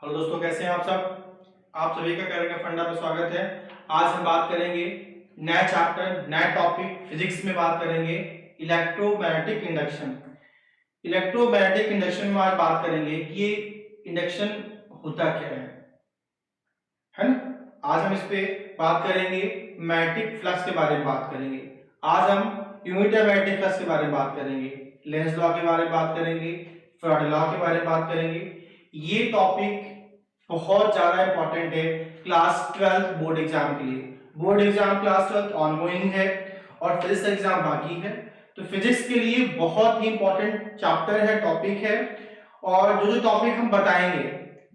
Hello दोस्तों, कैसे हैं आप सब। आप सभी का करियर फंडा में स्वागत है। आज हम बात करेंगे नया चैप्टर, नया टॉपिक फिजिक्स में बात करेंगे इलेक्ट्रोमैग्नेटिक इंडक्शन। इलेक्ट्रोमैग्नेटिक इंडक्शन में आज बात करेंगे कि ये इंडक्शन होता क्या है ना। आज हम इस पे बात करेंगे, मैग्नेटिक फ्लक्स के बारे में बात करेंगे। आज हम यूनिटरी मैग्नेटिक फ्लक्स के बारे में बात करेंगे, लेंज लॉ के बारे में बात करेंगे, फैराडे लॉ के बारे में बात करेंगे। ये टॉपिक बहुत ज्यादा इंपॉर्टेंट है क्लास 12 बोर्ड एग्जाम के लिए। बोर्ड एग्जाम क्लास 12 ऑनगोइंग है और फिजिक्स एग्जाम बाकी है, तो फिजिक्स के लिए बहुत ही इंपॉर्टेंट चैप्टर है, टॉपिक है। और जो जो टॉपिक हम बताएंगे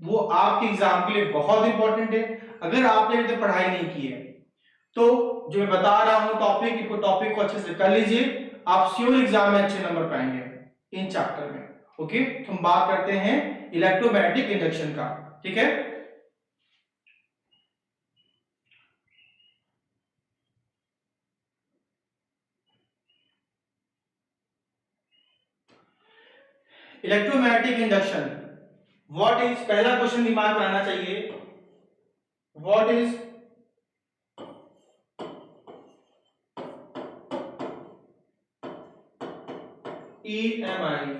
वो आपके एग्जाम के लिए बहुत इंपॉर्टेंट है। अगर आपने अभी तक पढ़ाई नहीं की है तो जो मैं बता रहा हूं टॉपिक को अच्छे से कर लीजिए, आप श्योर एग्जाम में अच्छे नंबर पाएंगे इन चैप्टर में। ओके, तो हम बात करते हैं इलेक्ट्रोमैग्नेटिक इंडक्शन का। ठीक है, इलेक्ट्रोमैग्नेटिक इंडक्शन व्हाट इज, पहला क्वेश्चन दिमाग में आना चाहिए, what is EMI,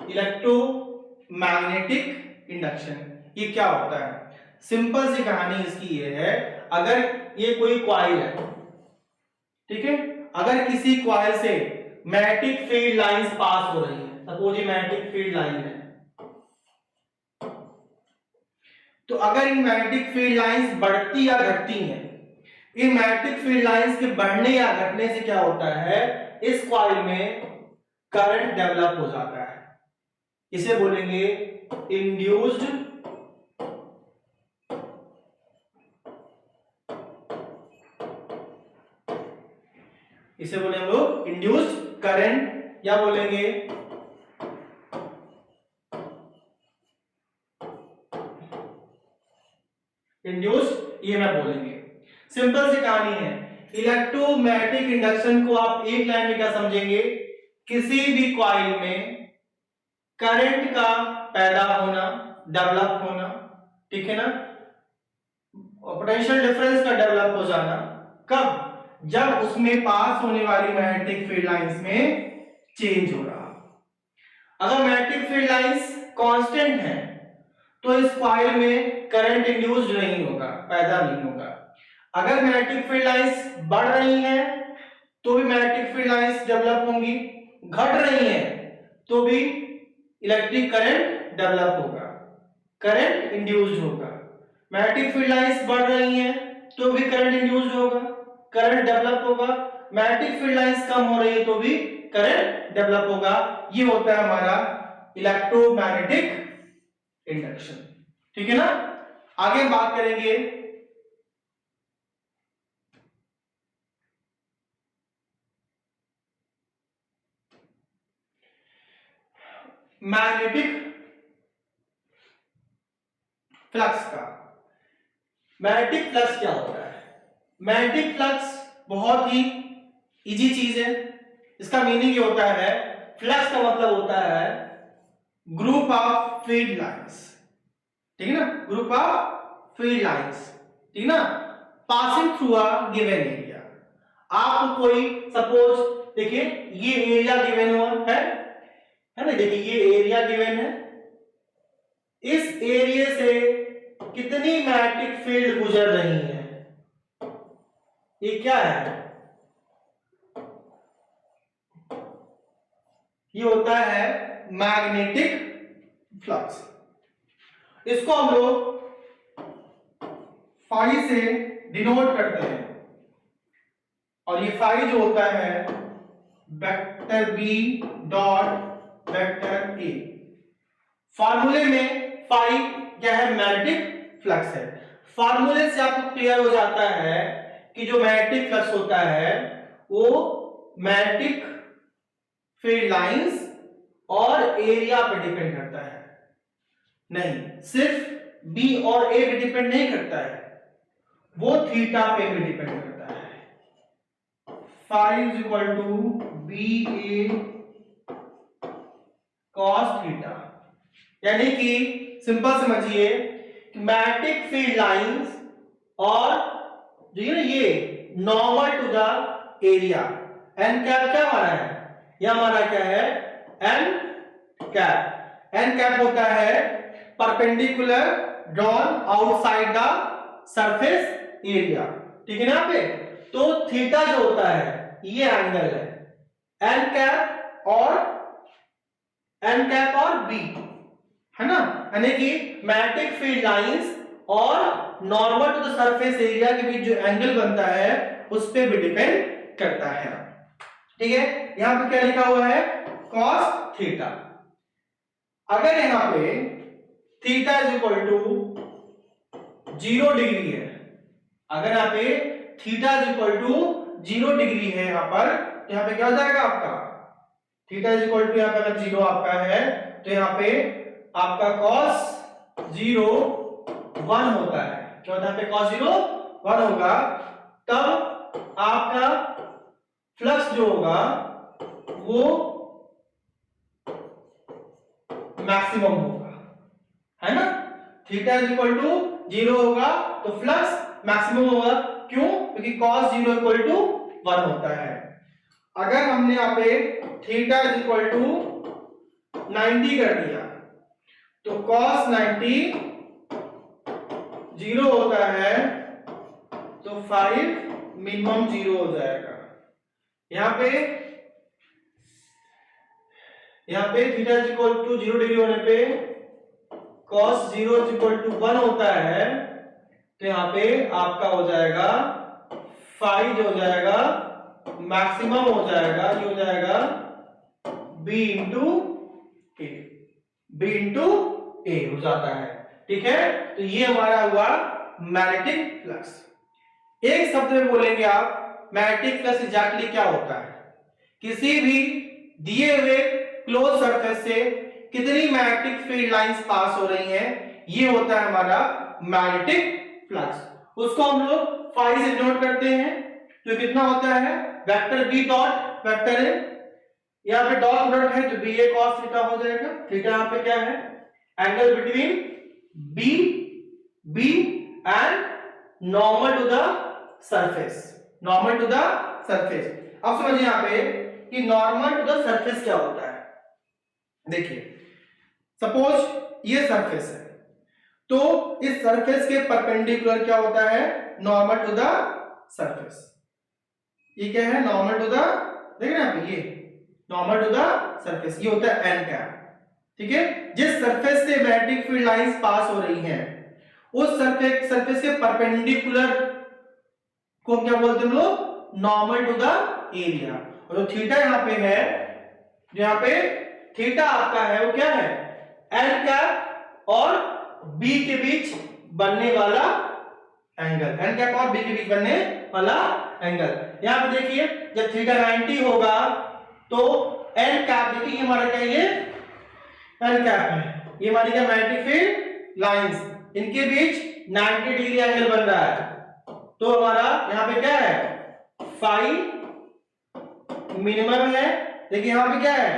electromagnetic induction. ये क्या होता है? सिंपल सी कहानी इसकी ये है, अगर ये कोई कॉइल है, ठीक है, अगर किसी कॉइल से मैग्नेटिक फील्ड लाइंस पास हो रही है, सपोज ये मैग्नेटिक फील्ड लाइन है, तो अगर इन मैग्नेटिक फील्ड लाइंस बढ़ती या घटती हैं, इन मैग्नेटिक फील्ड लाइंस के बढ़ने या घटने से क्या होता है, इस कॉइल में करंट डेवलप हो जाता है। इसे बोलेंगे इंड्यूस्ड इसे बोलेंगे लोग इंड्यूस्ड करंट, या बोलेंगे इंड्यूस्ड ईएमएफ बोलेंगे। सिंपल सी कहानी है। इलेक्ट्रोमैग्नेटिक इंडक्शन को आप एक लाइन में क्या समझेंगे, किसी भी कॉइल में करंट का पैदा होना, डेवलप होना, ठीक है ना, पोटेंशियल डिफरेंस का डेवलप हो जाना। कब? जब उसमें पास होने वाली मैग्नेटिक फील्ड लाइंस में चेंज हो रहा। अगर मैग्नेटिक फील्ड लाइंस कांस्टेंट है तो इस कॉइल में करंट इंड्यूस्ड नहीं होगा, पैदा नहीं होगा। अगर मैग्नेटिक फील्ड लाइंस बढ़ रही हैं तो भी मैग्नेटिक फील्ड लाइंस डेवलप होंगी, घट रही हैं तो भी इलेक्ट्रिक करंट डेवलप होगा, करंट इंड्यूस्ड होगा। मैग्नेटिक फील्ड लाइंस बढ़ रही हैं तो भी करंट इंड्यूस्ड होगा, करंट डेवलप होगा। मैग्नेटिक फील्ड लाइंस कम हो रही है तो भी करंट डेवलप होगा। ये होता है हमारा इलेक्ट्रोमैग्नेटिक इंडक्शन। ठीक है ना। आगे बात करेंगे मैग्नेटिक फ्लक्स का। मैग्नेटिक फ्लक्स क्या होता है? मैग्नेटिक फ्लक्स बहुत ही इजी चीज है। इसका मीनिंग ये होता है, फ्लक्स का मतलब होता है ग्रुप ऑफ फील्ड लाइंस, ठीक है ना, ग्रुप ऑफ फील्ड लाइंस, ठीक है ना, passing through a given area. आप कोई सपोज देखिए, ये एरिया गिवन हुआ है ना, देखिए ये एरिया गिवन है, इस एरिया से कितनी मैग्नेटिक फील्ड गुजर रही है, ये क्या है, ये होता है मैग्नेटिक फ्लक्स। इसको हम लोग फाई से डिनोट करते हैं, और ये फाई जो होता है vector B dot vector A. फार्मूले में फाई क्या है, मैग्नेटिक फ्लक्स है। फार्मूले से आपको क्लियर हो जाता है कि जो मैग्नेटिक फ्लक्स होता है वो मैग्नेटिक फील्ड लाइंस और एरिया पर डिपेंड करता है। नहीं, सिर्फ बी और ए पे डिपेंड नहीं करता है, वो थीटा पे भी डिपेंड करता है। Phi is equal to B A cos theta, यानी कि सिंपल समझिए कि मैग्नेटिक फील्ड लाइंस और जो ये normal to the area, n cap क्या हमारा है, यह हमारा क्या है एन कैप। एन कैप होता है perpendicular drawn outside the surface area, ठीक है ना यहाँ पे। तो थीटा जो होता है ये एंगल है एन कैप और बी, है ना, यानी कि मैग्नेटिक फील्ड लाइंस और normal to the surface area के बीच जो एंगल बनता है उस पे भी डिपेंड करता है, ठीक है। यहां पे क्या लिखा हुआ है cos थीटा। अगर यहां पे theta is equal to 0 degree है, अगर यहाँ पे theta is equal to 0 degree है यहां पर, तो यहां पे क्या हो जाएगा आपका थीटा इज इक्वल टू यहां पे अगर 0 आपका है तो यहां पे आपका cos 0 1 होता है। क्या होता है यहाँ पे cos 0 1 होगा, तब आपका फ्लक्स जो होगा वो मैक्सिमम होगा, है ना। थीटा इज इक्वल टू 0 होगा तो फ्लक्स मैक्सिमम होगा, क्यों, क्योंकि cos 0 इक्वल टू 1 होता है। अगर हमने यहाँ पे थीटा इज इक्वल टू 90 कर दिया तो cos 90 0 होता है तो 5 मिनिमम 0 हो जाएगा। यहाँ पे theta is equal to 0 degree होने पे cos 0 इज इक्वल टू 1 होता है, तो यहाँ पे आपका हो जाएगा 5 जो हो जाएगा मैक्सिमम हो जाएगा, ये हो जाएगा b इंटू ए हो जाता है, ठीक है। तो ये हमारा हुआ मैग्नेटिक फ्लक्स। एक शब्द में बोलेंगे आप मैग्नेटिक फ्लक्स एग्जैक्टली क्या होता है, किसी भी दिए हुए क्लोज सरफेस से कितनी मैग्नेटिक फील्ड लाइंस पास हो रही हैं, ये होता है हमारा मैग्नेटिक फ्लक्स। उसको हम लोग फाई से डिनोट करते हैं, तो कितना होता है vector B dot vector A, यहाँ पे डॉट प्रोडक्ट है तो बी ए cos थीटा हो जाएगा। थीटा यहाँ पे क्या है angle between B and normal to the surface, normal to the surface. अब समझिए यहाँ पे कि नॉर्मल टू द सरफेस क्या होता है। देखिए सपोज ये सरफेस है, तो इस सरफेस के परपेंडिकुलर क्या होता है नॉर्मल टू द सरफेस। ये क्या है नॉर्मल टू द, देख रहे हैं आप, ये नॉर्मल टू द सरफेस, ये होता है एन कैप, ठीक है। जिस सरफेस से मैग्नेटिक फील्ड लाइंस पास हो रही हैं उस सरफेस के परपेंडिकुलर को क्या बोलते हैं हम लोग नॉर्मल टू द एरिया। और जो थीटा यहाँ पे है, जो यहाँ पे थीटा आपका है वो क्या है एन कैप और बी के बीच बनने वाला एंगल, एन कैप और बी के बीच बनने वाला एंगल। यहाँ पे देखिए जब थीटा 90 होगा तो एन कैप, देखिए ये हमारा क्या ये एन कैप है, ये हमारी क्या मैग्नेटिक फील्ड लाइंस, इनके बीच 90 डिग्री एंगल बन रहा है, तो हमारा यहाँ पे क्या है फाई मिनिमम है। देखिए यहाँ पे क्या है,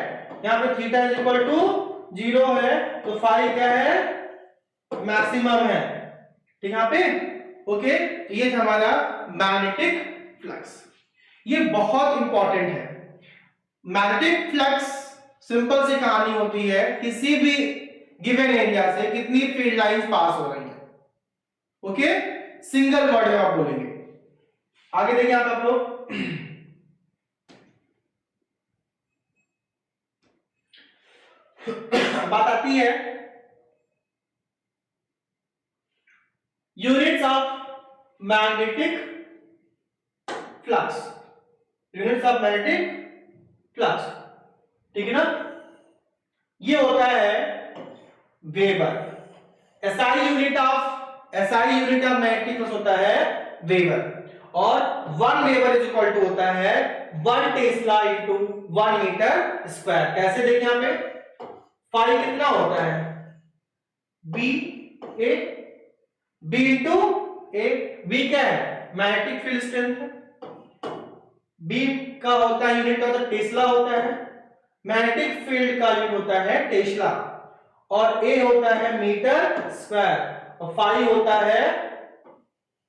यहाँ पे थीटा इज इक्वल टू 0 है तो फाई क्या है मैक्सिमम है, ठीक है यहाँ पे, ओके। तो ये था हमारा मैग्नेटिक फ्लक्स, ये बहुत इंपॉर्टेंट है। मैग्नेटिक फ्लक्स सिंपल सी कहानी होती है किसी भी गिवन एरिया से कितनी फील्ड लाइंस पास हो रही है, ओके, सिंगल वर्ड में आप बोलेंगे। आगे देखिए आप लोग बात आती है units of magnetic flux, units of magnetic flux, ठीक है ना। ये होता है weber, SI unit of magnetic flux होता है वेबर, और 1 वेबर इज इक्वल टू होता है 1 टेस्ला इंटू 1 मीटर स्क्वायर। कैसे देखें यहाँ पे फाई कितना होता है बी इंटू ए, बी क्या है मैग्नेटिक फील्ड स्ट्रेंथ, बी का होता है यूनिट होता है टेस्ला होता है, मैग्नेटिक फील्ड का यूनिट होता है टेस्ला, और ए होता है मीटर स्क्वायर और फाई होता है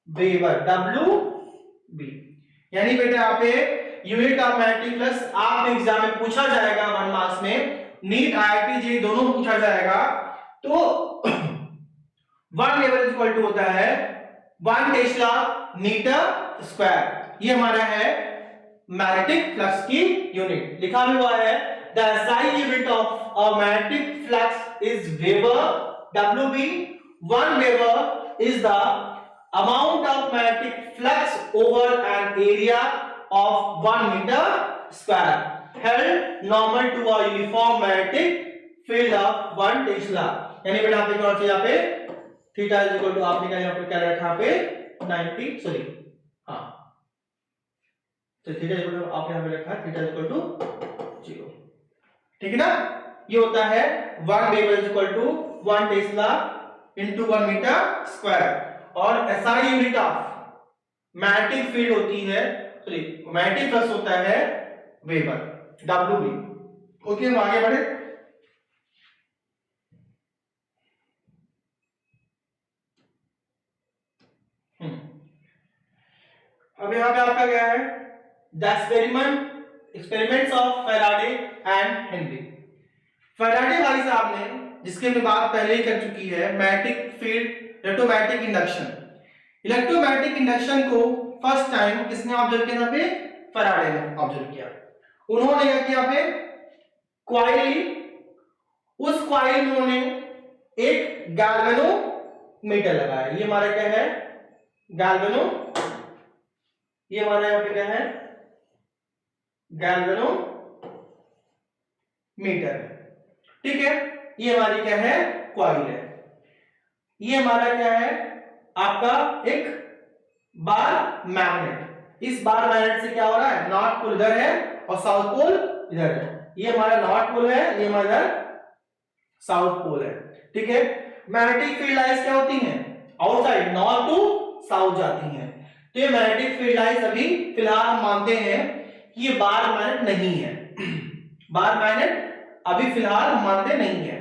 वेबर, डब्ल्यू बी। यानी बेटा यहाँ पे यूनिट ऑफ मैग्नेटिक फ्लक्स आप एग्जाम में पूछा जाएगा 1 मार्क्स में, नीट आईआईटी जे दोनों पूछा जाएगा, तो 1 वेबर इक्वल टू होता है 1 टेस्ला मीटर स्क्वायर। ये हमारा है मैग्नेटिक फ्लक्स की यूनिट। लिखा भी हुआ है the SI unit of a magnetic flux is weber, WB। 1 weber is the amount of magnetic flux over an area of 1 meter square held normal to a uniform magnetic field of 1 tesla। यानी बेटा आपने क्या चाहिए यहाँ पे theta is equal to आपने क्या रखा यहाँ पे 90 सॉरी हाँ तो थीटा इक्वल टू आपने यहाँ पे रखा थीटा इक्वल टू 0, ठीक है ना। ये होता है 1 weber equal to 1 tesla into 1 metre square. और SI unit of magnetic field होती है, सॉरी मैग्नेटिक फ्लक्स होता है वेबर, डब्ल्यूबी। ओके हम आगे बढ़े। अब यहाँ पे आपका क्या है the experiments of Faraday and Henry. Faraday भाई साहब ने, जिसके में बात पहले ही कर चुकी है, magnetic field electromagnetic induction. Electromagnetic induction को फर्स्ट टाइम किसने ऑब्जर्व किया? पे फैराडे ने ऑब्जर्व किया। उन्होंने क्या किया पे कॉइल ली, उस कॉइल में उन्होंने एक गैल्वेनोमीटर लगाया। ये हमारा क्या है गैल्वेनो, ये हमारा यहाँ पे क्या है गैल्वेनोमीटर, ठीक है। ये हमारी क्या है कॉइल है। ये हमारा क्या है आपका एक बार मैग्नेट। इस बार मैग्नेट से क्या हो रहा है, नॉर्थ पोल इधर है और साउथ पोल इधर है। ये हमारा नॉर्थ पोल है, ये हमारा साउथ पोल है, ठीक है। मैग्नेटिक फील्ड लाइंस क्या होती हैं आउटसाइड, नॉर्थ टू साउथ जाती हैं। तो ये मैग्नेटिक फील्ड लाइंस अभी फिलहाल हम मानते हैं कि ये बार मैग्नेट नहीं है। बार मैग्नेट अभी फिलहाल हम मानते नहीं है,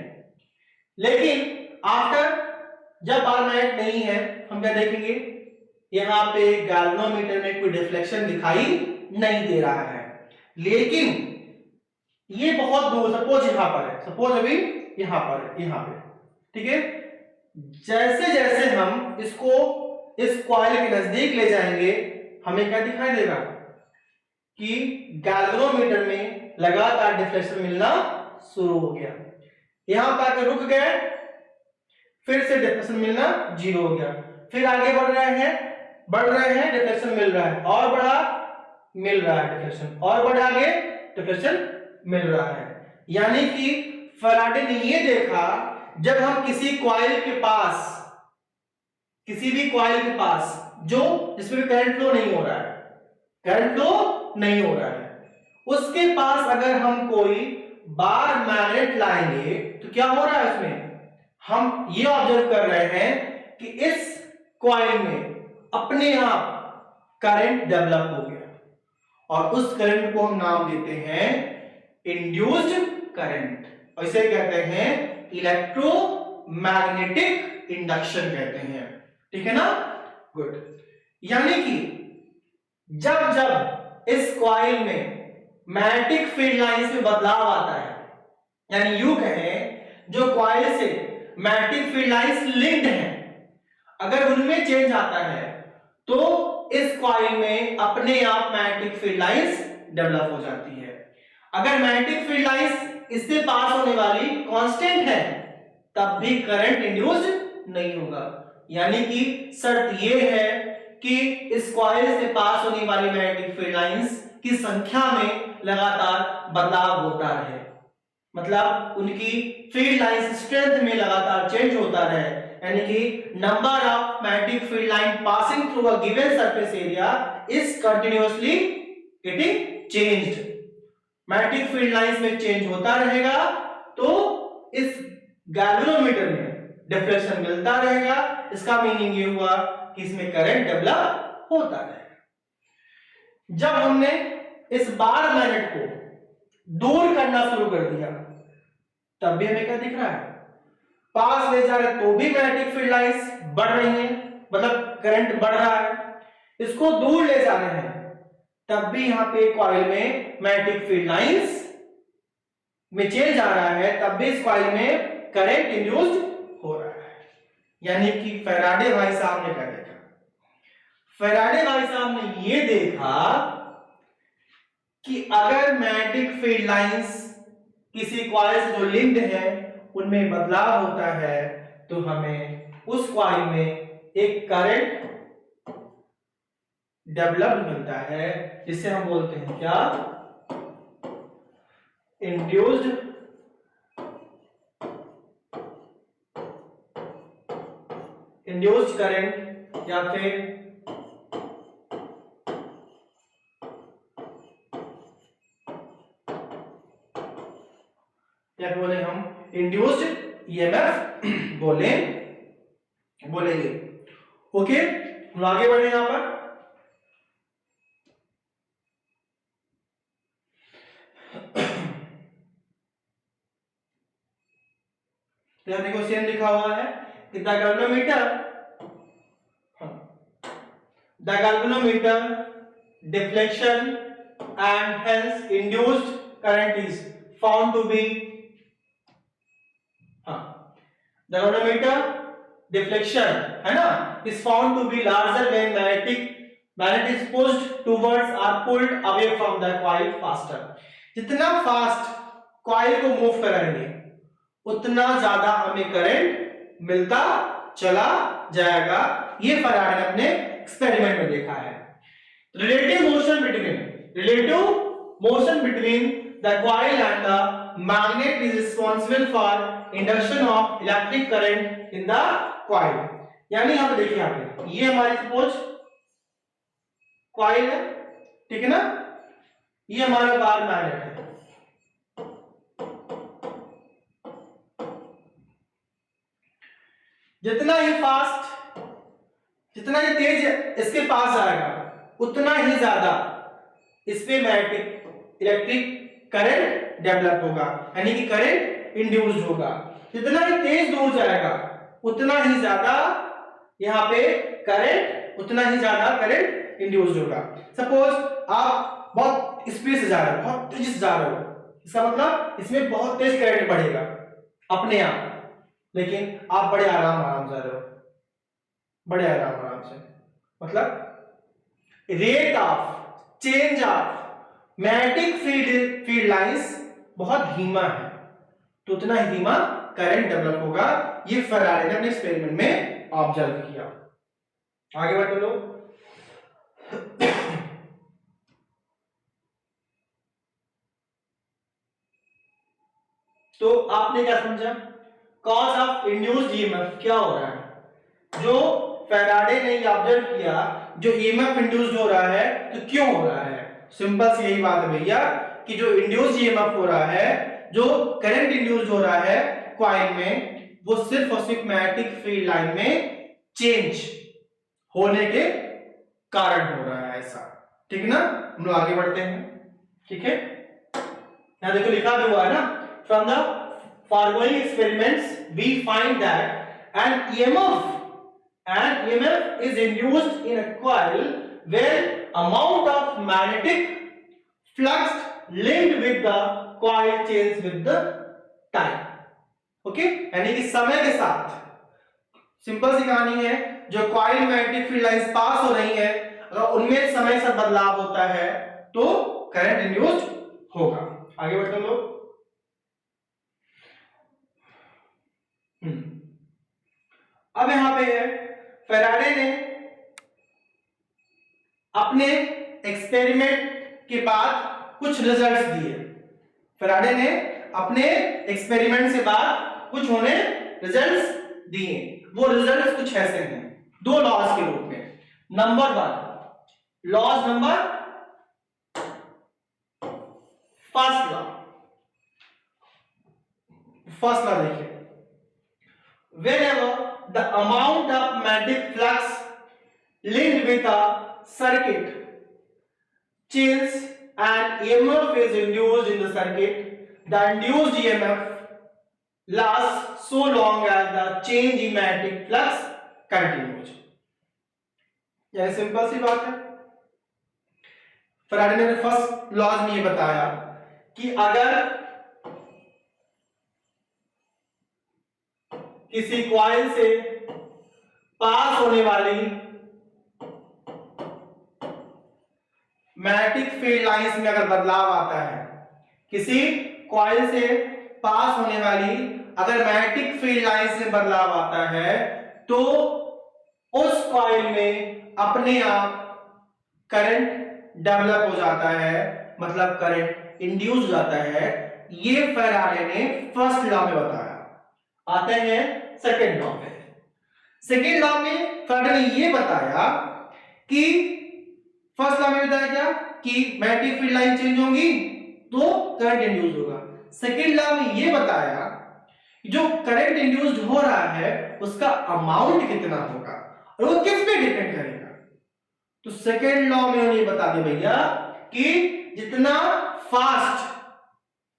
लेकिन आफ्टर जब बार मैग्नेट नहीं है हम क्या देखेंगे, यहां पे गैल्वेनोमीटर में कोई डिफ्लेक्शन दिखाई नहीं दे रहा है। लेकिन ये बहुत दूर, सपोज यहां पर है, सपोज अभी यहां पर है, यहां पे, ठीक है। जैसे जैसे हम इसको इस कॉइल के नजदीक ले जाएंगे हमें क्या दिखाई देगा कि गैल्वेनोमीटर में लगातार डिफ्लेक्शन मिलना शुरू हो गया। यहां पर आकर रुक गए, फिर से डिफ्लेक्शन मिलना 0 हो गया, फिर आगे बढ़ रहे हैं डिफ्लेक्शन मिल रहा है, और बढ़ा मिल रहा है डिफ्लेक्शन, और बढ़ा आगे डिफ्लेक्शन मिल रहा है। यानी कि फैराडे ने ये देखा जब हम किसी कॉइल के पास, किसी भी कॉइल के पास जो जिसमें करंट फ्लो नहीं हो रहा है, करंट फ्लो नहीं हो रहा है, उसके पास अगर हम कोई बार मैग्नेट लाएंगे तो क्या हो रहा है उसमें, हम ये ऑब्जर्व कर रहे हैं कि इस कॉइल में अपने आप करंट डेवलप हो गया और उस करंट को हम नाम देते हैं इंड्यूस्ड करंट, और इसे कहते हैं इलेक्ट्रोमैग्नेटिक इंडक्शन कहते हैं, ठीक है ना। गुड। यानी कि जब जब इस कॉइल में मैग्नेटिक फील्ड लाइंस में बदलाव आता है, यानी यूं कहें जो कॉइल से मैग्नेटिक फील्ड लाइंस लिंक्ड हैं, अगर उनमें चेंज आता है तो इस कॉइल में अपने आप मैग्नेटिक फील्ड लाइंस डेवलप हो जाती है। अगर मैग्नेटिक फील्ड लाइंस इससे पास होने वाली कांस्टेंट है तब भी करंट इंड्यूस्ड नहीं होगा। यानी कि शर्त यह है कि इस कॉइल से पास होने वाली मैग्नेटिक फील्ड लाइंस की संख्या में लगातार बदलाव होता रहे, मतलब उनकी फील्ड लाइंस स्ट्रेंथ में लगातार चेंज होता रहे, यानी कि number of magnetic field line passing through a given surface area is continuously getting changed. Magnetic field lines में चेंज होता रहेगा तो इस गैल्वेनोमीटर में डिफ्लेक्शन मिलता रहेगा। इसका मीनिंग ये हुआ कि इसमें करंट डेवलप होता रहेगा। जब हमने इस बार मैग्नेट को दूर करना शुरू कर दिया तब भी हमें क्या दिख रहा है, पास ले जा रहे तो भी मैग्नेटिक फील्ड लाइंस बढ़ रही हैं, मतलब करंट बढ़ रहा है। इसको दूर ले जा रहे हैं तब भी यहां पे कॉइल में मैग्नेटिक फील्ड लाइंस में चेंज आ रहा है, तब भी इस कॉइल में करंट इंड्यूस्ड हो रहा है। यानी कि फैराडे भाई साहब ने क्या देखा? फैराडे भाई साहब ने ये देखा कि अगर मैग्नेटिक फील्ड लाइंस किसी कॉइल से जो लिंक्ड है उनमें बदलाव होता है तो हमें उस कॉइल में एक करंट डेवलप मिलता है, जिसे हम बोलते हैं क्या? इंड्यूस्ड करंट, या फिर क्या बोले हम? इंड्यूस्ड ईएमएफ बोलेंगे। ओके, हम आगे बढ़े यहां पर। तो देखो सेम लिखा हुआ है कि the galvanometer deflection and hence induced current is found to be the galvanometer deflection है ना, is found to be larger when magnet is pushed towards or pulled away from the coil faster। जितना fast coil को move कराएंगे उतना ज्यादा हमें current मिलता चला जाएगा। ये फैराडे ने अपने एक्सपेरिमेंट में देखा है। Relative motion between the coil and the magnet is responsible for induction of electric current in the coil. यानी यहां पे देखिए, आप ये हमारी सपोज कॉइल है, ठीक है ना, ये हमारा बार मैग्नेट है। जितना ही तेज इसके पास आएगा उतना ही ज्यादा इस पे मैग्नेटिक इलेक्ट्रिक करंट डेवलप होगा, यानी कि करंट इंड्यूस्ड होगा। जितना ही तेज दूर जाएगा उतना ही ज्यादा यहाँ पे करंट इंड्यूस्ड होगा। सपोज आप बहुत स्पीड से जा रहे हो, बहुत तेजी से जा रहे हो, इसका मतलब इसमें बहुत तेज करंट बढ़ेगा अपने आप, लेकिन आप बड़े आराम जा रहे हो, बड़े आराम से, मतलब rate of change of magnetic field lines बहुत धीमा है, तो उतना ही धीमा करंट डेवलप होगा। ये फैराडे ने अपने एक्सपेरिमेंट में ऑब्जर्व किया। आगे बढ़ते लोग। तो आपने क्या समझा? कॉज ऑफ इंड्यूस्ड ईएमएफ क्या हो रहा है? जो फैराडे ने ऑब्जर्व किया, जो ईएमएफ इंड्यूस्ड हो रहा है तो क्यों हो रहा है? सिंपल सी यही बात है भैया कि जो इंड्यूस्ड ईएमएफ हो रहा है, जो करंट इंड्यूस्ड हो रहा है कॉइल में, वो सिर्फ और सिर्फ मैग्नेटिक फील्ड लाइन में चेंज होने के कारण हो रहा है ऐसा, ठीक है ना। हम लोग आगे बढ़ते हैं, ठीक है। यहां देखो लिखा भी हुआ है ना, from the foregoing experiments we find that an EMF is induced in a coil where amount of magnetic flux linked with the coil changes with the time। Okay, यानी कि समय के साथ, सिंपल सी कहानी है, जो coil magnetic field lines pass हो रही है, अगर उनमें समय से बदलाव होता है तो करंट इंड्यूस्ड होगा। आगे बढ़ते हैं लोग। अब यहां पे है, फैराडे ने अपने एक्सपेरिमेंट के बाद कुछ रिजल्ट्स दिए। फैराडे ने अपने एक्सपेरिमेंट से बाद कुछ होने रिजल्ट्स दिए। वो रिजल्ट्स कुछ ऐसे हैं, दो लॉज के रूप में। Number 1, laws number first law देखिए, whenever the amount of magnetic flux linked with a circuit changes and EMF is induced in the circuit, the induced EMF lasts so long as the change in magnetic flux continues। यानी simple सी बात है, Faraday ने first laws में ये बताया कि अगर किसी कॉइल से पास होने वाली मैग्नेटिक फील्ड लाइंस में अगर बदलाव आता है, किसी कॉइल से पास होने वाली अगर मैग्नेटिक फील्ड लाइंस में बदलाव आता है तो उस कॉइल में अपने आप करंट डेवलप हो जाता है, मतलब करंट इंड्यूस हो जाता है। ये फैराडे ने फर्स्ट लॉ में बताया। आते हैं सेकेंड लॉ में। सेकेंड लॉ में फैराडे ने ये बताया कि फर्स्ट लॉ में बताया क्या कि मैग्नेटिक फील्ड लाइन चेंज होगी तो करंट इंड्यूस होगा। सेकेंड लॉ में ये बताया जो करंट इंड्यूस्ड हो रहा है उसका अमाउंट कितना होगा और वो किस पे डिपेंड करेगा। तो सेकेंड लॉ में उन्हें बता दिया भैया कि जितना फास्ट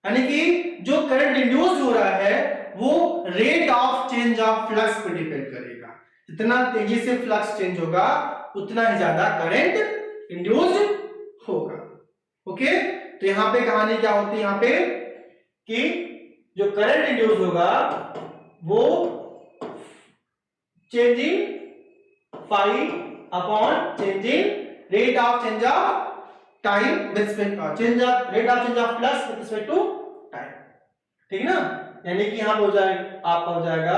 यानी कि जो करंट इंड्यूस्ड हो रहा है वो rate of change of flux पे डिपेंड करेगा। जितना तेजी से फ्लक्स चेंज होगा उतना ही ज्यादा करंट इंड्यूस्ड होगा। ओके, तो यहां पे कहानी क्या होती है यहां पे कि जो करंट इंड्यूस होगा वो changing phi upon changing rate of change of time with respect change of rate of change of flux with respect to time. ठीक है ना, यानी कि यहां हो जाएगा आपका हो जाएगा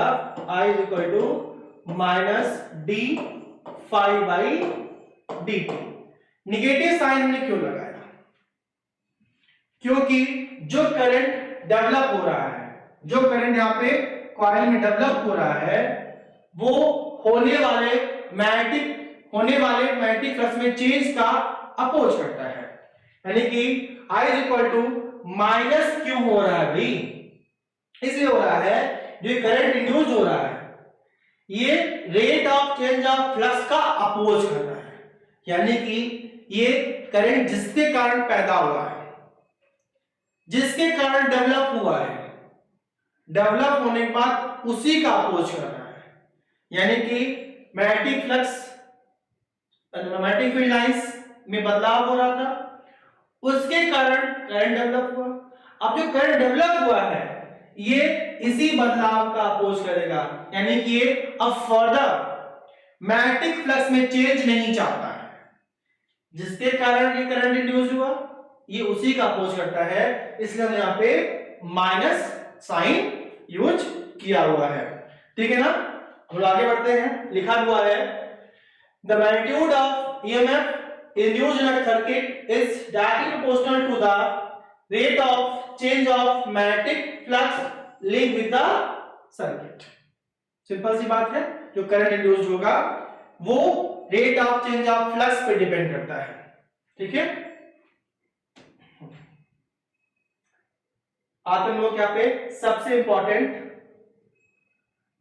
I is equal to minus D phi by D T. Negative sign हमने क्यों लगाया, क्योंकि जो करंट डेवलप हो रहा है, जो करंट यहाँ पे कॉइल में डेवलप हो रहा है वो होने वाले मैग्नेटिक फ्लक्स में चेंज का अपोज करता है। यानी कि I is equal to minus क्यों हो रहा है भाई, इसलिए हो रहा है जो करंट इंड्यूस हो रहा है ये rate of change of flux का अपोज कर रहा है। यानी कि ये करंट जिसके कारण पैदा हुआ है, जिसके कारण डेवलप हुआ है, डेवलप होने के बाद उसी का अपोज कर रहा है। यानी कि magnetic flux magnetic field lines में बदलाव हो रहा था, उसके कारण करंट डेवलप हुआ। अब जो करंट डेवलप हुआ है ये इसी बदलाव का अपोज करेगा। यानी कि ये अब फर्दर मैग्नेटिक फ्लक्स में चेंज नहीं चाहता है, जिसके कारण ये करंट इंड्यूस हुआ ये उसी का अपोज करता है। इसलिए हमने यहां पे माइनस साइन यूज किया हुआ है। ठीक है ना, हम आगे बढ़ते हैं। लिखा हुआ है the magnitude of EMF induced in a circuit is directly proportional to the rate of change of magnetic flux link with the circuit. Simple सी बात है, जो करंट इंड्यूस्ड होगा वो rate of change of flux पे depend करता है। ठीक है, आते हम लोग यहाँ पे सबसे इंपॉर्टेंट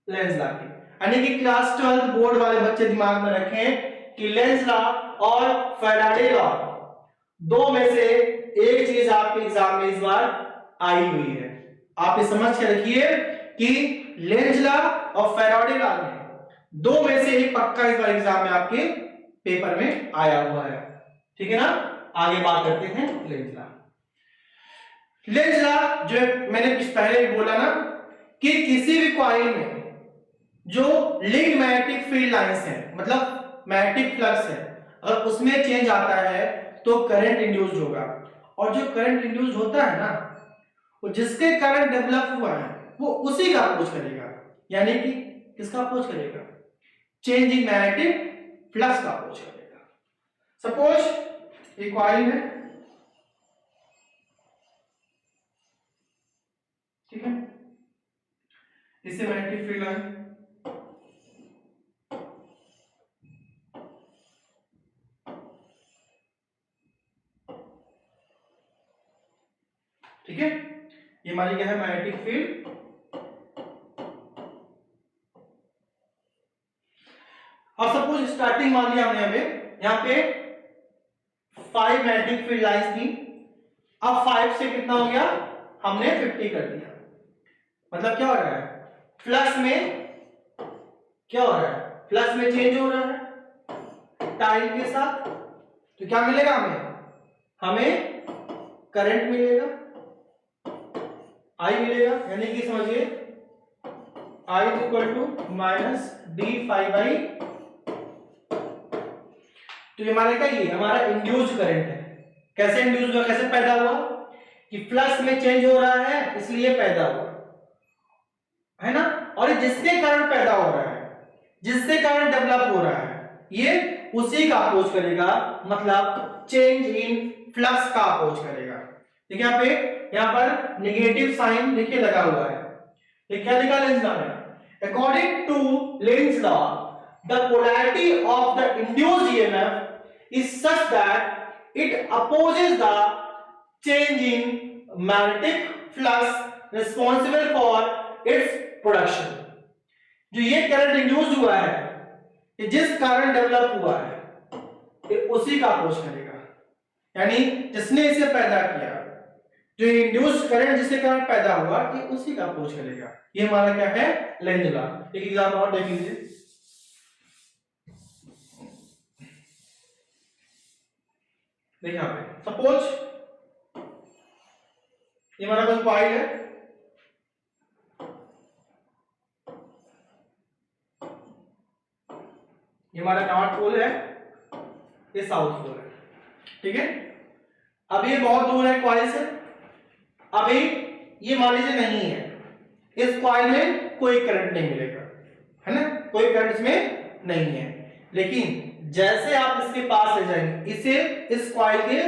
लेंज लॉ की, यानी कि क्लास 12 बोर्ड वाले बच्चे दिमाग में रखें कि लेंज लॉ और फैराडे लॉ दो में से एक चीज आपके एग्जाम में इस बार आई हुई है। आप ये समझ के रखिए कि लेंज लॉ और फैराडे लॉ में दो में से एक पक्का इस बार एग्जाम में आपके पेपर में आया हुआ है। ठीक है ना, आगे बात करते हैं लेंज लॉ। लेंज लॉ जो मैंने पहले बोला ना कि किसी भी कॉइल में जो लिंक मैग्नेटिक फील्ड लाइंस है, मतलब मैग्नेटिक फ्लक्स है, अगर उसमें चेंज आता है तो करंट इंड्यूस्ड होगा। और जो करंट इंड्यूस्ड होता है ना वो जिसके कारण डेवलप हुआ है वो उसी का अपोज करेगा। यानी कि किसका अपोज करेगा, चेंज इन मैग्नेटिक फ्लक्स का अपोज करेगा। सपोज एक कॉइल है, ठीक है, इससे मैग्नेटिक फील्ड लाइन ठीक है, ये हमारी क्या है मैग्नेटिक फील्ड। अब सपोज स्टार्टिंग मान लिया हमने यहाँ पे 5 मैग्नेटिक फील्ड लाइंस थी। अब 5 से कितना हो गया, हमने 50 कर दिया। मतलब क्या हो रहा है, फ्लक्स में क्या हो रहा है, फ्लक्स में चेंज हो रहा है टाइम के साथ। तो क्या मिलेगा हमें करंट मिलेगा, आई मिलेगा, यानी कि समझिए I equal to minus D phi by. तो ये हमारा क्या, ये हमारा इंड्यूस्ड करंट है। कैसे इंड्यूस हुआ, कैसे पैदा हुआ, कि फ्लक्स में चेंज हो रहा है इसलिए पैदा हुआ है ना। और ये जिसके कारण पैदा हो रहा है, जिसके कारण डेवलप हो रहा है, ये उसी का अपोज करेगा, मतलब चेंज इन फ्लक्स का अपोज करेगा। देखिए यहाँ पे, यहाँ पर नेगेटिव साइन देखिए लगा हुआ है, ये क्या लिखा लेंज लॉ में, according to Lenz law the polarity of the induced EMF is such that it opposes the change in magnetic flux responsible for its production. जो ये करंट इंड्यूस्ड हुआ है, ये जिस कारण डेवलप हुआ है, ये उसी का अपोज करेगा, यानी जिसने इसे पैदा किया, जो इंड्यूस्ड करंट जिसके कारण पैदा हुआ, ये उसी का अपोज करेगा। ये हमारा क्या है, लेंज लॉ। एक एग्जांपल और देख लीजिए। देखिए यहाँ पे सपोज ये हमारा कोई कॉइल है, ये हमारा नॉर्थ पोल है, ये साउथ पोल है, ठीक है। अब ये बहुत दूर है कॉइल से, अभी ये मान लीजिए नहीं है, इस कॉइल में कोई करंट नहीं मिलेगा, है ना, कोई करंट इसमें नहीं है। लेकिन जैसे आप इसके पास ले जाएंगे, इसे इस कॉइल के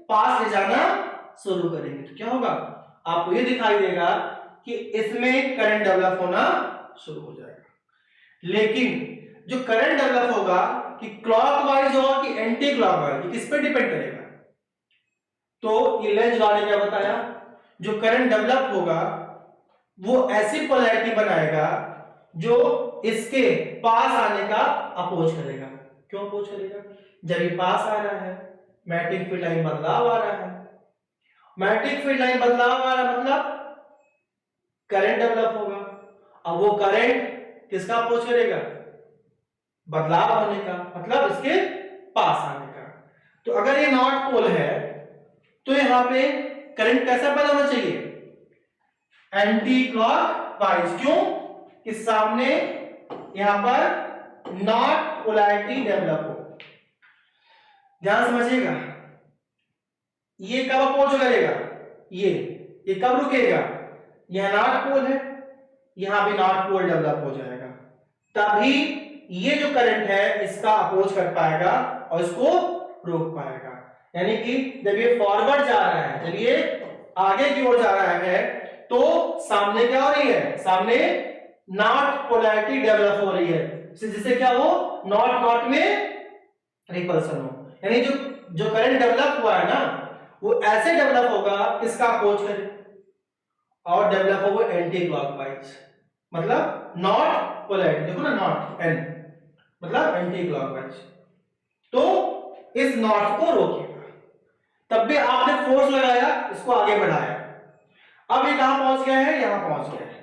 पास ले जाना शुरू करेंगे, तो क्या होगा, आपको ये दिखाई देगा कि इसमें करंट डेवलप होना शुरू हो जाएगा। लेकिन जो करंट डेवलप होगा, कि क्लॉकवाइज होगा कि एंटी क्लॉकवाइज, ये किस पे डिपेंड करेगा। तो ये लेंज लॉ ने क्या बताया, जो करंट डेवलप होगा वो ऐसी पोलैरिटी बनाएगा जो इसके पास आने का अपोज करेगा। क्यों अपोज करेगा, जब ये पास आ रहा है, मैग्नेटिक फील्ड लाइन बदलाव आ रहा है, मैग्नेटिक फील्ड लाइन बदलाव आ रहा है मतलब करंट डेवलप होगा। अब वो करंट किसका अपोज करेगा, बदलाव होने का, मतलब इसके पास आने का। तो अगर ये नॉर्थ पोल है, तो यहां पे करंट कैसा पैदा होना चाहिए, एंटी क्लॉकवाइज। क्यों, कि सामने यहां पर नॉर्थ पोलैरिटी डेवलप हो। ध्यान समझिएगा, ये कब अपोज करेगा, ये कब रुकेगा, यह नॉर्थ पोल है, यहां भी नॉर्थ पोल डेवलप हो जाएगा, तभी ये जो करंट है इसका अपोज कर पाएगा और इसको रोक पाएगा। यानी कि जब ये फॉरवर्ड जा रहा है, जब ये आगे की ओर जा रहा है, तो सामने क्या हो रही है, सामने नॉर्थ पोलैरिटी डेवलप हो रही है, जिससे क्या हो, नॉर्थ नॉर्थ में रिपल्सन हो। यानी जो करंट डेवलप हुआ है ना, वो ऐसे डेवलप होगा, इसका अपोज करे, और डेवलप होगा एंटी क्लॉकवाइज, मतलब नॉर्थ पोलैरिटी, देखो ना नॉर्थ एन मतलब एंटी क्लॉकवाइज। तो इस नॉर्थ को रोकेगा, तब भी आपने फोर्स लगाया, इसको आगे बढ़ाया, अब ये कहां पहुंच गया है, यहां पहुंच गया है।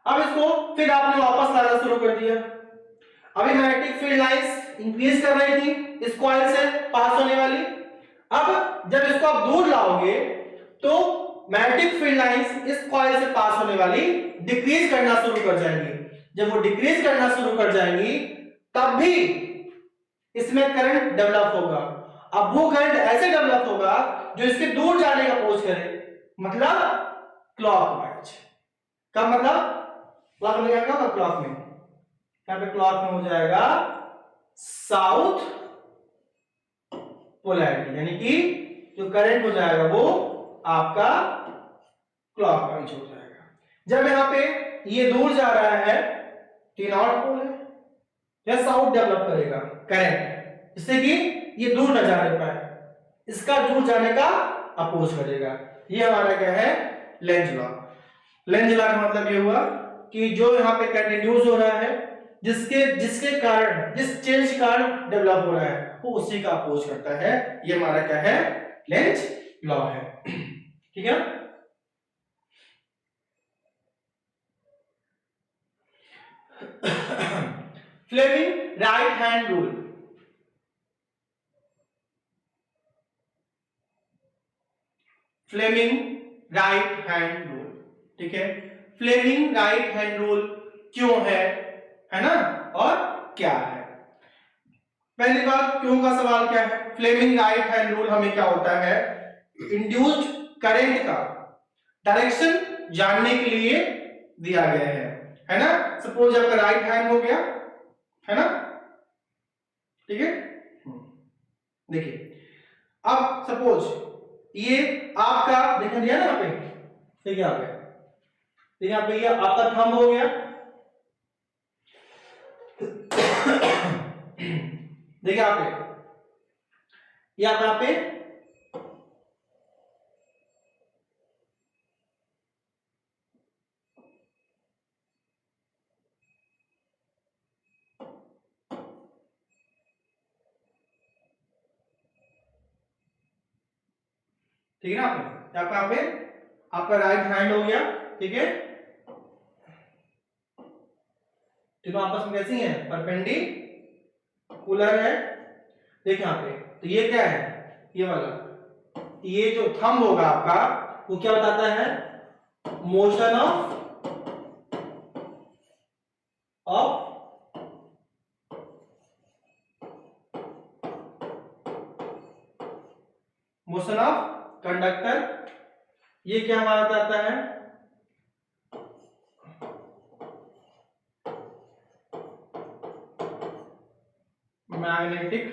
अब इसको फिर आपने वापस लाना शुरू कर दिया। अभी मैग्नेटिक फील्ड लाइंस इंक्रीज कर रही थी इस कॉइल से पास होने वाली, अब जब इसको आप दूर लाओगे तो मैग्नेटिक फील्ड लाइंस इस कॉइल से पास होने वाली डिक्रीज करना शुरू कर जाएंगी। जब वो डिक्रीज करना शुरू कर जाएंगी, तब भी इसमें करंट डेवलप होगा। अब वो करंट ऐसे डेवलप होगा जो इसके दूर जाने का अपोज करे, मतलब क्लॉकवाइज। कब, मतलब क्लॉक में क्या होगा, क्लॉक में, यहां पे क्लॉक में हो जाएगा साउथ पोलैरिटी, यानी कि जो करंट हो जाएगा वो आपका क्लॉकवाइज हो जाएगा। जब यहां पे ये दूर जा रहा है तो ये नॉर्थ पोल है, या साउथ डेवलप करेगा करंट, जिससे कि ये दूर न जाने पाए, इसका दूर जाने का अपोज करेगा। ये हमारा क्या है, लेंज लॉ। लेंज लॉ का मतलब ये हुआ कि जो यहाँ पे करंट इंड्यूस हो रहा है, जिसके कारण, जिस चेंज के कारण डेवलप हो रहा है, वो उसी का अपोज करता है। ये हमारा क्या है, लेंज लॉ है, ठीक है। Fleming right hand rule. Fleming right hand rule, ठीक है। फ्लेमिंग राइट हैंड रूल क्यों है ना, और क्या है? पहली बात, क्यों का सवाल क्या है? फ्लेमिंग राइट हैंड रूल हमें क्या होता है, इंड्यूस्ड करंट का डायरेक्शन जानने के लिए दिया गया है ना। सपोज आपका राइट हैंड हो गया, है ना, ठीक है। देखिए अब सपोज ये आपका देखा दिया ना यहाँ पे, देखिए यहाँ पे, देखिए यहाँ पे ये आपका थंब हो गया, देखिए यहाँ पे, ये आप यहाँ पे ठीक है ना, यहाँ पे आपका राइट हैंड हो गया, ठीक है। तीनों आपस में कैसी हैं, परपेंडिकुलर है। देखिए यहाँ पे, तो ये क्या है, ये वाला, ये जो थंब होगा आपका वो क्या बताता है, motion of motion of conductor. ये क्या हमारा बताता है, मैग्नेटिक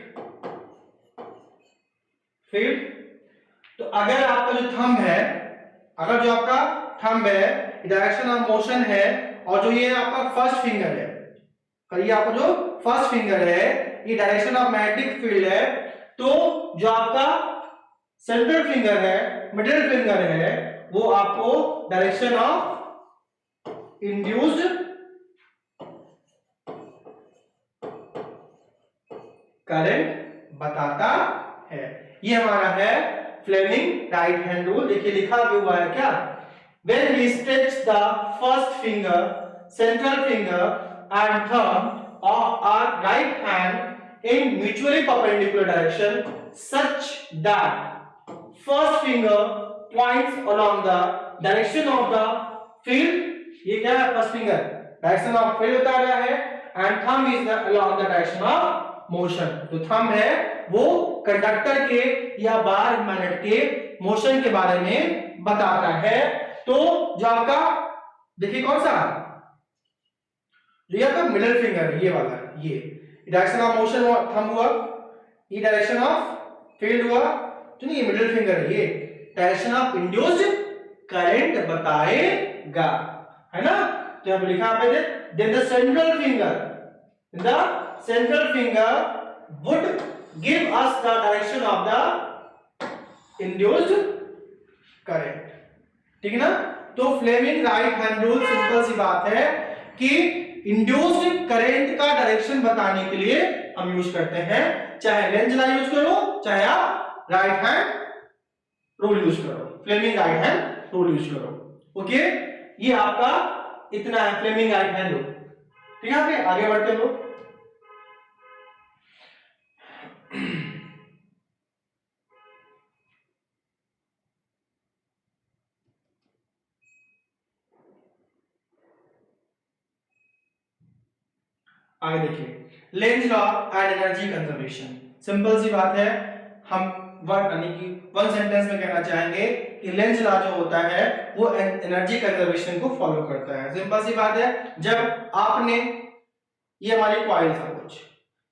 फील्ड। तो अगर आपका जो थंब है, अगर जो आपका थंब है डायरेक्शन ऑफ मोशन है, और जो ये आपका फर्स्ट फिंगर है, ये आपका जो फर्स्ट फिंगर है ये डायरेक्शन ऑफ मैग्नेटिक फील्ड है, तो जो आपका सेंट्रल फिंगर है, मिडिल फिंगर है, वो आपको डायरेक्शन ऑफ इंड्यूस्ड करंट बताता है। ये हमारा है फ्लेमिंग राइट हैंड रूल। देखिए लिखा भी हुआ है क्या, when we stretch the first finger, central finger and thumb of our right hand in mutually perpendicular direction such that first finger points along the direction of the field, ये क्या है, first finger direction of field बता रहा है, and thumb is along the direction of motion. जो thumb है वो conductor के या बार मैग्नेट के मोशन के बारे में बताता है। तो जो आपका देखिए कौन सा, ये आपका मिडिल फिंगर है, ये वाला, ये डायरेक्शन ऑफ मोशन थंब हुआ, ये डायरेक्शन ऑफ फील्ड हुआ, तो नहीं, ये मिडिल फिंगर है, ये डायरेक्शन ऑफ इंड्यूस्ड करंट बताएगा, है ना। तो यहां पे लिखा है, then the central finger, the central finger would give us the direction of the induced current, ठीक है ना। तो Fleming right hand rule simple सी बात है कि इंड्यूस्ड करंट का डायरेक्शन बताने के लिए हम यूज करते हैं, चाहे लेंज लॉ यूज करो, चाहे आप राइट हैंड रूल यूज करो, Fleming right hand rule use करो। ओके, ये आपका इतना है फ्लेमिंग राइट हैंड रूल, ठीक है। आगे बढ़ते हो, आगे देखिए Lenz law and energy conservation. Simple सी बात है, हम वर्ड यानी कि वन सेंटेंस में कहना चाहेंगे कि लेंज लॉ जो होता है वो एनर्जी कंजर्वेशन को फॉलो करता है। सिंपल सी बात है, जब आपने, ये हमारी कॉइल था कुछ,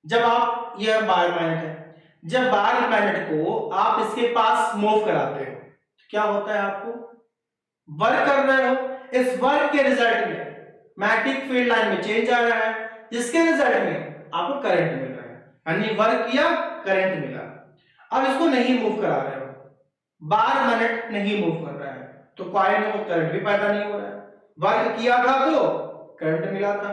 जब आप, ये बायर मैग्नेट है, जब बायर मैग्नेट को आप इसके पास मूव कराते हो, क्या होता है, आपको वर्क कर रहे हो, इस वर्क के रिजल्ट में मैग्नेटिक फील्ड लाइन में चेंज आ रहा है, जिसके रिजल्ट में आपको करंट मिल रहा है, यानी वर्क किया, करंट मिला। अब इसको नहीं मूव करा रहे हो, बार मिनट नहीं मूव कर रहा है, तो कॉइल में वो करंट भी पैदा नहीं हो रहा है। वर्क किया था तो करंट मिला था,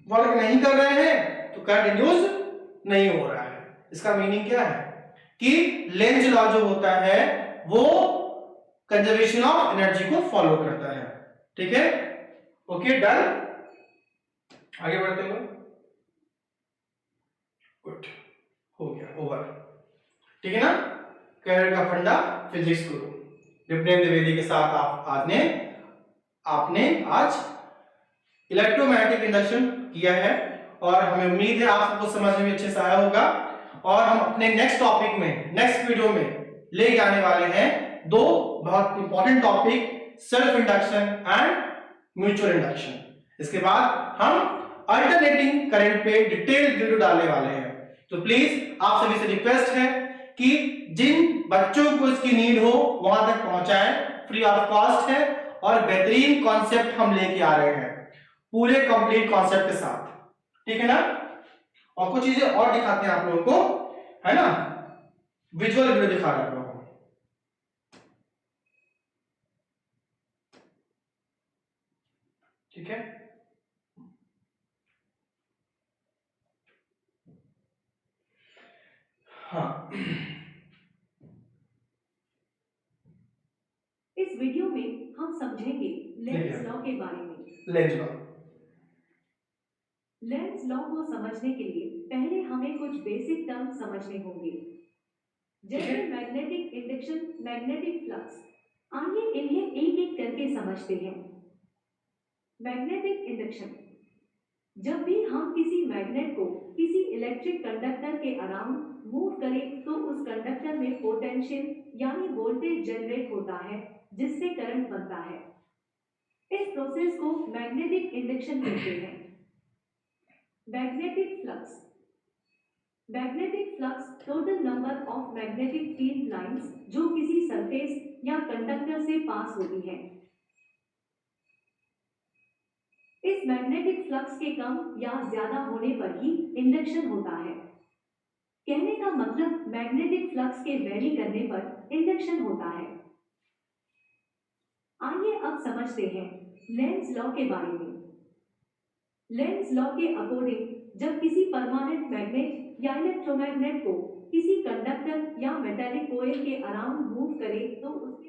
वर्क नहीं कर रहे हैं तो करंट इंड्यूस नहीं हो रहा है। इसका मीनिंग क्या है कि लेंज लॉ जो होता है वो कंजर्वेशन ऑफ एनर्जी को फॉलो करता है, ठीक है। Okay, done. आगे बढ़ते हैं, गुड, हो गया, ओवर। ठीक है ना, करंट का फंडा फिजिक्स गुरु विप्रेम द्विवेदी के साथ आपने आज इलेक्ट्रोमैग्नेटिक इंडक्शन किया है, और हमें उम्मीद है आप सबको समझ में अच्छे से आया होगा। और हम अपने नेक्स्ट टॉपिक में, नेक्स्ट वीडियो में ले जाने वाले हैं दो बहुत important topic, self induction and mutual induction. इसके बाद हम अल्टरनेटिंग करंट पे डिटेल वीडियो डालने वाले हैं। तो प्लीज आप सभी से रिक्वेस्ट है कि जिन बच्चों को इसकी नीड हो वहां तक पहुंचाएं, फ्री ऑफ कॉस्ट है, और बेहतरीन कॉन्सेप्ट हम लेके आ रहे हैं पूरे कंप्लीट कॉन्सेप्ट के साथ। ठीक है ना, और कुछ चीजें और दिखाते हैं आप लोगों को, है ना, विजुअल वीडियो दिखा रहे हैं आप लोगों को। ठीक है, हाँ, इस वीडियो में हम समझेंगे लेंज लॉ के बारे में। लेंज लॉ, लेंज लॉ को समझने के लिए पहले हमें कुछ बेसिक टर्म समझने होंगे, जैसे मैग्नेटिक इंडक्शन, मैग्नेटिक फ्लक्स। आइए इन्हें एक एक करके समझते हैं। मैग्नेटिक इंडक्शन, जब भी हम किसी मैग्नेट को किसी इलेक्ट्रिक कंडक्टर के अराउंड मूव करें तो उस कंडक्टर में पोटेंशियल यानी वोल्टेज जनरेट होता है, जिससे करंट बनता है। इस प्रोसेस को मैग्नेटिक इंडक्शन कहते हैं। Magnetic flux, magnetic flux total number of magnetic field lines जो किसी सरफेस या कंडक्टर से पास होती हैं। इस मैग्नेटिक फ्लक्स के कम या ज्यादा होने पर ही इंडक्शन होता है। कहने का मतलब मैग्नेटिक फ्लक्स के वेरी करने पर इंडक्शन होता है। आइए अब समझते हैं लेंज लॉ के बारे में। लेंज लॉ के अकॉर्डिंग जब किसी परमानेंट मैग्नेट या इलेक्ट्रोमैग्नेट को किसी कंडक्टर या मेटालिक कॉइल के अराउंड मूव करे तो उसके,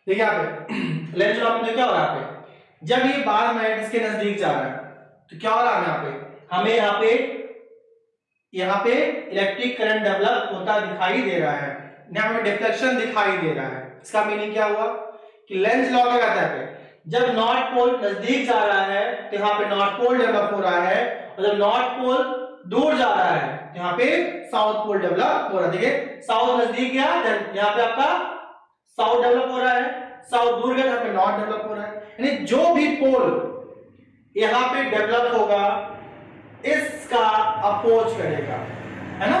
देखिए यहाँ पे लेंज लॉ में क्या हो रहा है, यहाँ पे जब ये बार मैग्नेट इसके नजदीक जा रहा है तो क्या हो रहा है, यहाँ पे हमें यहाँ पे इलेक्ट्रिक करंट डेवलप होता दिखाई दे रहा है, यहाँ पे डिफ्लेक्शन दिखाई दे रहा है। इसका मीनिंग क्या हुआ कि लेंज लॉ क्या कहता है, जब नॉर्थ पोल नजदीक जा रहा है तो यहाँ पे नॉर्थ पोल डेवलप हो रहा है, और जब नॉर्थ पोल दूर जा रहा है तो यहाँ पे साउथ पोल डेवलप हो रहा है। देखिए साउथ नजदीक गया, यहाँ पे आपका साउथ डेवलप हो रहा है, साउथ दूर गया, यहाँ पे नॉर्थ डेवलप हो रहा है। यानी जो भी पोल यहाँ पे डेवलप होगा इसका अपोज करेगा, है ना,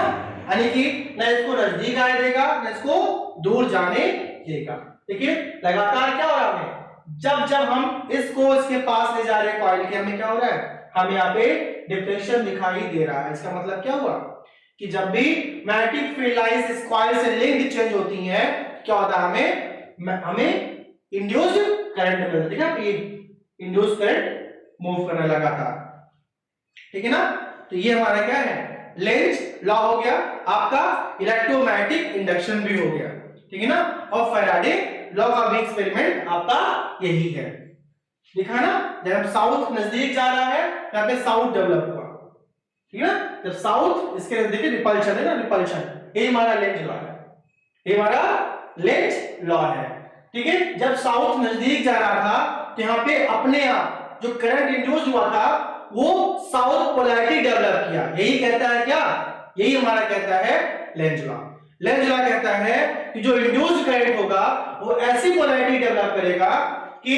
यानी कि न इसको नजदीक आने देगा न इसको दूर जाने देगा। देखिए लगातार क्या हो रहा है, जब जब हम इसको इसके पास ले जा रहे हैं कॉइल के, हमें क्या हो रहा है, हमें यहाँ पे डिफ्लेक्शन दिखाई दे रहा है। इसका मतलब क्या हुआ कि जब भी मैग्नेटिक फील्ड लाइंस इस कॉइल से लेंथ चेंज होती है क्या होता है, हमें इंड्यूस्ड करंट मिलता है। ठीक है, इंड्यूस्ड करंट मूव करने लगा था। ठीक है ना, तो ये हमारा क्या है, लेंज लॉ हो गया, आपका इलेक्ट्रोमैग्नेटिक इंडक्शन भी हो गया। ठीक है ना, और फैराडे लॉ का भी एक्सपेरिमेंट आपका यही है। दिखा ना, जब साउथ नजदीक जा रहा है यहाँ पे साउथ डेवलप हुआ। ठीक है ना, जब साउथ इसके देखिए रिपल्शन है ना, रिपल्शन, ये हमारा लेंज लॉ है, ये हमारा लेंज लॉ है। ठीक है, जब साउथ नजदीक जा रहा था तो यहाँ पे अपने आप जो करंट इंड्यूस हुआ था वो साउथ पोलैरिटी डेवलप किया। यही कहता है क्या, यही हमारा कहता है लेंज लॉ। लेंज लॉ कहता है कि जो इंड्यूस्ड करंट होगा वो ऐसी पोलैरिटी डेवलप करेगा कि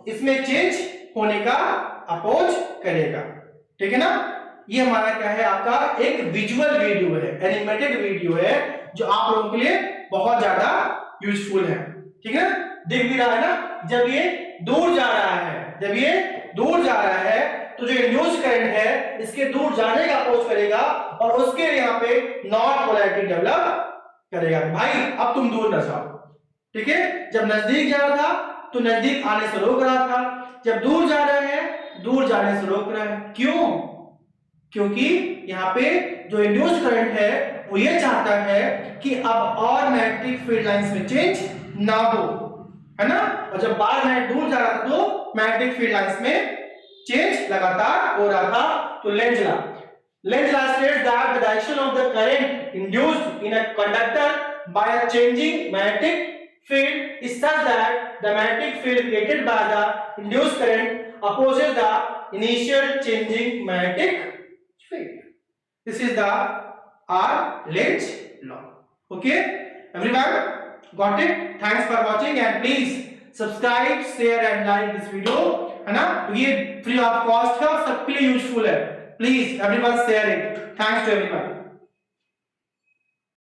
इसमें चेंज होने का अपोज करेगा। ठीक है ना, ये हमारा क्या है, आपका एक विजुअल वीडियो है, एनिमेटेड वीडियो है, जो आप लोगों के लिए बहुत ज्यादा यूजफुल है। ठीक है, दिख भी रहा है ना, जब ये दूर जा रहा है, जब ये दूर जा रहा है तो जो इंड्यूस्ड करंट है इसके दूर जाने का अपोज करेगा और उसके यहाँ पे नॉर्थ पोलैरिटी डेवलप करेगा। भाई अब तुम दूर न जाओ। ठीक है, जब नजदीक जा रहा था तो नजदीक आने से रोक रहा था, जब दूर जा रहा है दूर जाने से रोक रहा है। क्यों, क्योंकि यहाँ पे जो इंड्यूस्ड करंट है वो ये चाहता है कि अब और मैग्नेटिक फील्ड लाइंस में चेंज ना हो, है ना, और जब बार मैग्नेट दूर जा रहा था तो मैग्नेटिक फील्ड लाइंस में चेंज लगातार हो रहा था। तो Lenz law states that the direction of the current induced in a conductor by a changing magnetic field is such that the magnetic field created by the induced current opposes the initial changing magnetic field. This is the Lenz law. Okay, everyone got it? Thanks for watching and please subscribe share and like this video, है ना। ये free of cost है और सबके लिए useful है। Please everyone share it. Thanks to everyone.